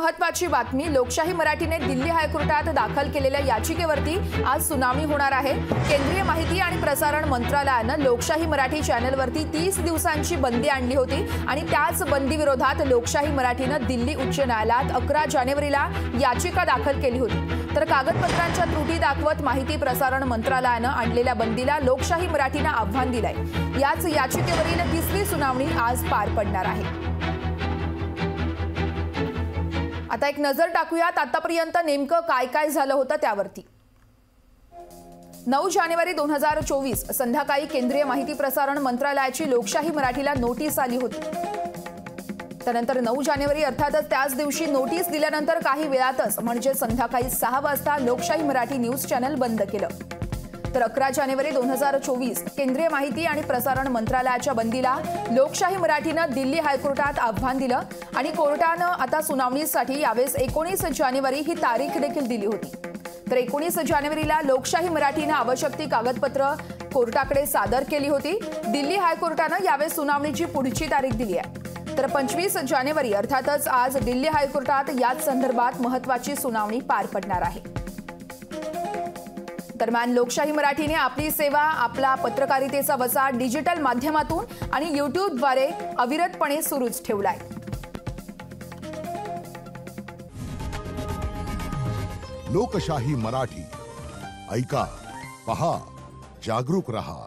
महत्त्वाची बातमी, लोकशाही मराठीने दिल्ली हायकोर्टात दाखल केलेल्या याचिकेवरती आज सुनावणी होणार आहे। केंद्रीय माहिती आणि प्रसारण मंत्रालयाने लोकशाही मराठी चॅनलवरती 30 दिवसांची बंदी आणली होती आणि त्याच बंदी विरोधात लोकशाही मराठीने दिल्ली उच्च न्यायालयात 11 जानेवारीला याचिका दाखल केली होती। तर कागदपत्रांच्या त्रुटी दाखवत माहिती प्रसारण मंत्रालयाने आणलेल्या बंदीला लोकशाही मराठीने आव्हान दिलंय। याच याचिकेवरील तिसरी सुनावणी आज पार पडणार आहे। आता एक नजर टाकूयात आतापर्यंत नेमकं काय काय झालं होतं त्यावरती। 9 जानेवारी 2024 संध्याकाळी केंद्रीय माहिती प्रसारण मंत्रालयाची लोकशाही मराठीला नोटीस आली होती। त्यानंतर 9 जानेवारी अर्थातच त्याच दिवशी नोटीस दिल्यानंतर काही वेळातच म्हणजे संध्याकाळी 6 वाजता लोकशाही मराठी न्यूज चॅनल बंद केलं। तर 11 जानेवारी 2024 केंद्रीय माहिती आणि प्रसारण मंत्रालयाच्या बंदीला लोकशाही मराठीने दिल्ली हायकोर्टात आव्हान दिलं आणि कोर्टाने आता सुनावणीसाठी यावेळेस 19 जानेवारी ही तारीख देखील दिली होती। तर 19 जानेवारीला लोकशाही मराठीने आवश्यक ती कागदपत्र कोर्टाकडे सादर केली होती। दिल्ली हायकोर्टाने यावेळेस सुनावणीची पुढची तारीख दिली आहे। तर 25 जानेवारी अर्थातच आज दिल्ली हायकोर्टात याच संदर्भात महत्त्वाची सुनावणी पार पडणार आहे। दरम्यान लोकशाही मराठीने आपली सेवा, आपला पत्रकारितेचा वसा डिजिटल माध्यमातून आणि YouTubeद्वारे अविरतपणे सुरूच ठेवलाय। लोकशाही मराठी ऐका, पहा, जागरूक रहा।